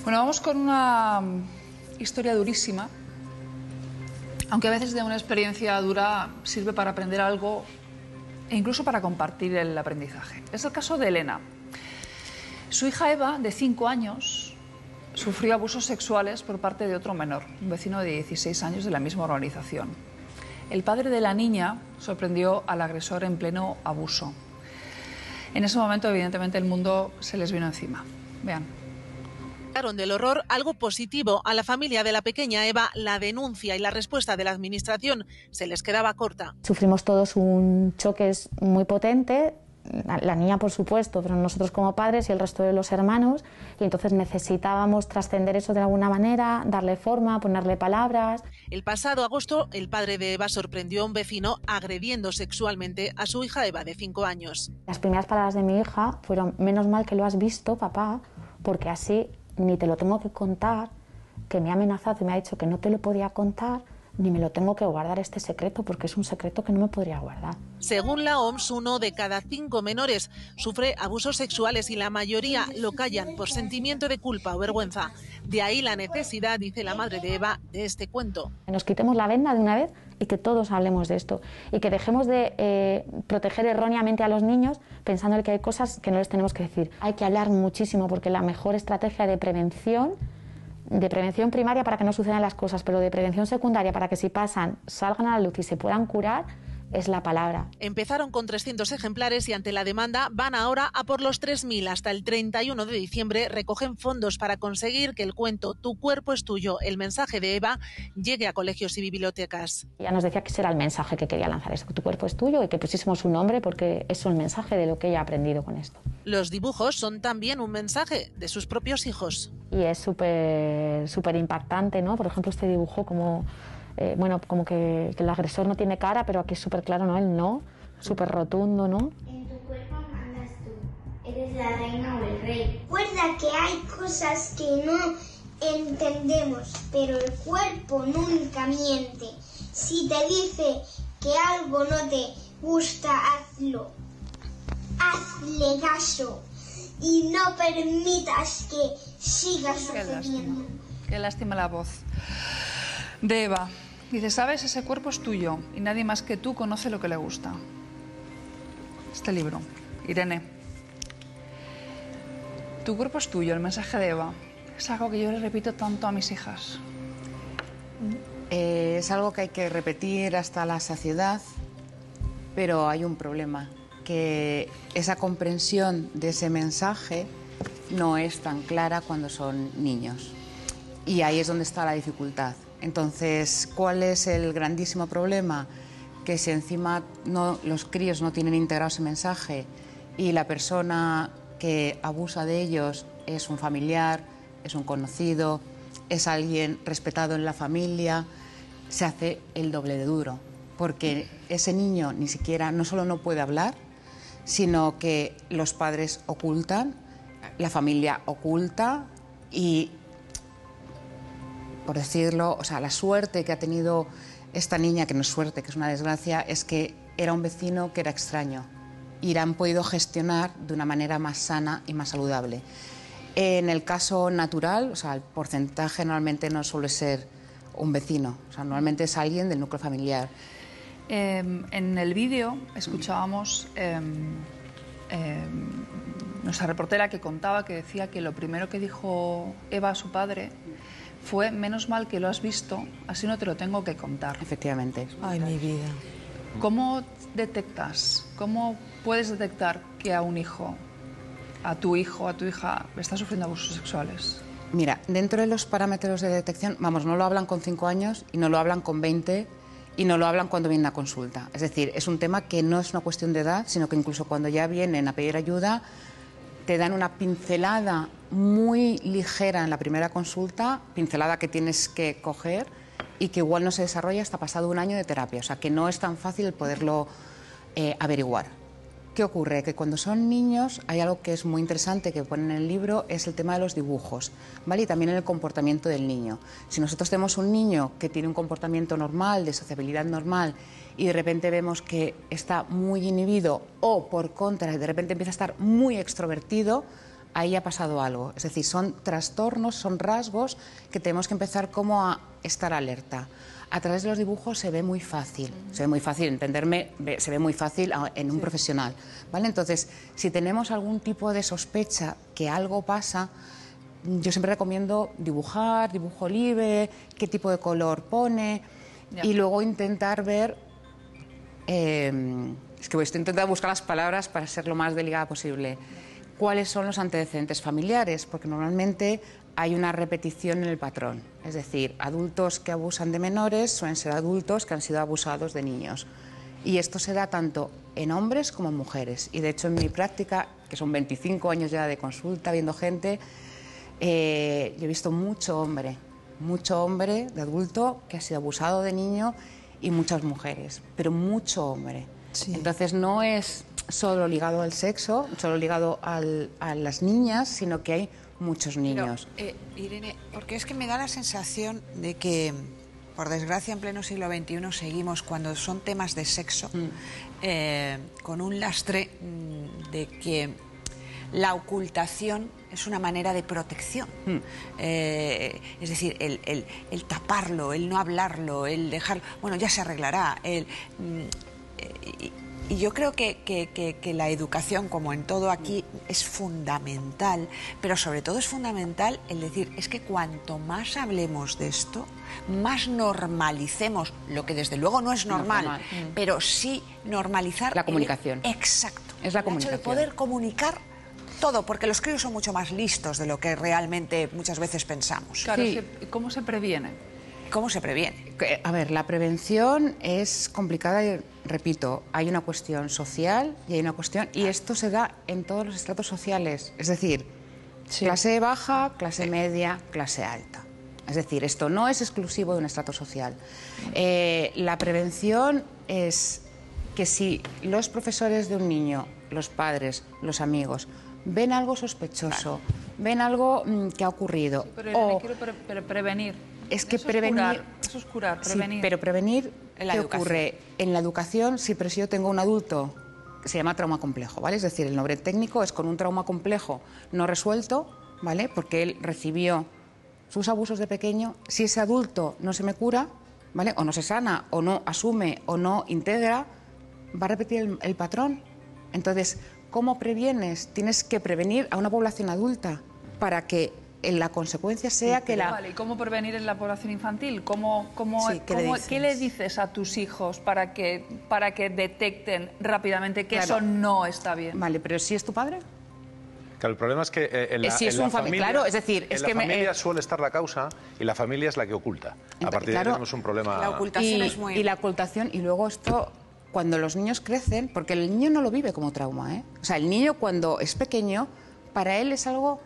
Bueno, vamos con una historia durísima, aunque a veces de una experiencia dura sirve para aprender algo e incluso para compartir el aprendizaje. Es el caso de Elena. Su hija Eva, de 5 años, sufrió abusos sexuales por parte de otro menor, un vecino de 16 años de la misma organización. El padre de la niña sorprendió al agresor en pleno abuso. En ese momento, evidentemente, el mundo se les vino encima. Vean. Del horror algo positivo. A la familia de la pequeña Eva, la denuncia y la respuesta de la administración se les quedaba corta. Sufrimos todos un choque muy potente, la niña por supuesto, pero nosotros como padres y el resto de los hermanos, y entonces necesitábamos trascender eso de alguna manera, darle forma, ponerle palabras. El pasado agosto, el padre de Eva sorprendió a un vecino agrediendo sexualmente a su hija Eva, de 5 años. Las primeras palabras de mi hija fueron: menos mal que lo has visto, papá, porque así ni te lo tengo que contar, que me ha amenazado y me ha dicho que no te lo podía contar, ni me lo tengo que guardar este secreto, porque es un secreto que no me podría guardar. Según la OMS, 1 de cada 5 menores sufre abusos sexuales y la mayoría lo callan por sentimiento de culpa o vergüenza. De ahí la necesidad, dice la madre de Eva, de este cuento. Que nos quitemos la venda de una vez y que todos hablemos de esto y que dejemos de proteger erróneamente a los niños pensando que hay cosas que no les tenemos que decir. Hay que hablar muchísimo, porque la mejor estrategia de prevención primaria para que no sucedan las cosas, pero de prevención secundaria para que si pasan salgan a la luz y se puedan curar, es la palabra. Empezaron con 300 ejemplares y ante la demanda van ahora a por los 3.000. Hasta el 31 de diciembre recogen fondos para conseguir que el cuento Tu cuerpo es tuyo, el mensaje de Eva, llegue a colegios y bibliotecas. Ella nos decía que ese era el mensaje que quería lanzar, Tu cuerpo es tuyo, y que pusiésemos su nombre porque es el mensaje de lo que ella ha aprendido con esto. Los dibujos son también un mensaje de sus propios hijos. Y es súper impactante, ¿no? Por ejemplo, este dibujo como que el agresor no tiene cara, pero aquí es súper claro, ¿no? El no, súper rotundo, ¿no? En tu cuerpo mandas tú, eres la reina o el rey. Recuerda que hay cosas que no entendemos, pero el cuerpo nunca miente. Si te dice que algo no te gusta, hazlo. Hazle caso y no permitas que siga sucediendo. Qué lástima la voz de Eva. Dice: sabes, ese cuerpo es tuyo y nadie más que tú conoce lo que le gusta. Este libro, Irene. Tu cuerpo es tuyo, el mensaje de Eva. Es algo que yo le repito tanto a mis hijas. Es algo que hay que repetir hasta la saciedad, pero hay un problema, que esa comprensión de ese mensaje no es tan clara cuando son niños. Y ahí es donde está la dificultad. Entonces, ¿cuál es el grandísimo problema? Que si encima los críos no tienen integrado ese mensaje y la persona que abusa de ellos es un familiar, es un conocido, es alguien respetado en la familia, se hace el doble de duro. Porque ese niño ni siquiera, no solo no puede hablar, sino que los padres ocultan, la familia oculta y, por decirlo, o sea, la suerte que ha tenido esta niña, que no es suerte, que es una desgracia, es que era un vecino que era extraño y la han podido gestionar de una manera más sana y más saludable. En el caso natural, o sea, el porcentaje normalmente no suele ser un vecino, o sea, normalmente es alguien del núcleo familiar. En el vídeo escuchábamos nuestra reportera que contaba, que decía que lo primero que dijo Eva a su padre fue: menos mal que lo has visto, así no te lo tengo que contar. Efectivamente. Ay, mi vida. ¿Cómo detectas, cómo puedes detectar que a un hijo, a tu hijo, a tu hija, está sufriendo abusos sexuales? Mira, dentro de los parámetros de detección, vamos, no lo hablan con 5 años y no lo hablan con 20 y no lo hablan cuando vienen a consulta. Es decir, es un tema que no es una cuestión de edad, sino que incluso cuando ya vienen a pedir ayuda, te dan una pincelada muy ligera en la primera consulta, pincelada que tienes que coger y que igual no se desarrolla hasta pasado 1 año de terapia. O sea, que no es tan fácil poderlo averiguar. ¿Qué ocurre? Que cuando son niños hay algo que es muy interesante que ponen en el libro, es el tema de los dibujos, ¿vale? Y también en el comportamiento del niño. Si nosotros tenemos un niño que tiene un comportamiento normal, de sociabilidad normal, y de repente vemos que está muy inhibido o, por contra, de repente empieza a estar muy extrovertido, ahí ha pasado algo. Es decir, son trastornos, son rasgos que tenemos que empezar como a estar alerta. A través de los dibujos se ve muy fácil, entenderme, se ve muy fácil en un profesional, ¿vale? Entonces, si tenemos algún tipo de sospecha que algo pasa, yo siempre recomiendo dibujar, dibujo libre, qué tipo de color pone y luego intentar ver, es que estoy intentando buscar las palabras para ser lo más delicada posible, cuáles son los antecedentes familiares, porque normalmente hay una repetición en el patrón. Es decir, adultos que abusan de menores suelen ser adultos que han sido abusados de niños. Y esto se da tanto en hombres como en mujeres. Y de hecho en mi práctica, que son 25 años ya de consulta, viendo gente, yo he visto mucho hombre de adulto que ha sido abusado de niño y muchas mujeres, pero mucho hombre. Sí. Entonces no es solo ligado al sexo, solo ligado a las niñas, sino que hay muchos niños. Pero, Irene, porque es que me da la sensación de que, por desgracia, en pleno siglo XXI seguimos, cuando son temas de sexo, con un lastre de que la ocultación es una manera de protección. Es decir, el taparlo, el no hablarlo, el dejarlo... Bueno, ya se arreglará. Y yo creo que la educación, como en todo aquí, es fundamental, pero sobre todo es fundamental el decir, es que cuanto más hablemos de esto, más normalicemos, lo que desde luego no es normal, pero sí normalizar... La comunicación. Exacto. Es la comunicación. El hecho de poder comunicar todo, porque los críos son mucho más listos de lo que realmente muchas veces pensamos. Claro, sí. ¿Cómo se previene? ¿Cómo se previene? A ver, la prevención es complicada y, repito, hay una cuestión social y hay una cuestión... Y esto se da en todos los estratos sociales. Es decir, clase baja, clase media, clase alta. Es decir, esto no es exclusivo de un estrato social. La prevención es que si los profesores de un niño, los padres, los amigos, ven algo sospechoso, ven algo que ha ocurrido... Sí, pero quiero prevenir. Es que prevenir... Eso es curar, prevenir. Sí, pero prevenir, ¿qué ocurre? En la educación, sí, pero si yo tengo un adulto que se llama trauma complejo, ¿vale? Es decir, el nombre técnico es con un trauma complejo no resuelto, ¿vale? Porque él recibió sus abusos de pequeño. Si ese adulto no se me cura, ¿vale? O no se sana, o no asume, o no integra, va a repetir el patrón. Entonces, ¿cómo previenes? Tienes que prevenir a una población adulta para que la consecuencia sea que la... Vale, ¿y cómo prevenir en la población infantil? ¿Qué le dices a tus hijos para que detecten rápidamente que eso no está bien? Vale, pero si es tu padre... Claro, el problema es que en la familia, claro, es decir, en la familia suele estar la causa y la familia es la que oculta. A partir de ahí tenemos un problema... La ocultación es muy... Y la ocultación, y luego esto, cuando los niños crecen, porque el niño no lo vive como trauma, ¿eh? O sea, el niño cuando es pequeño, para él es algo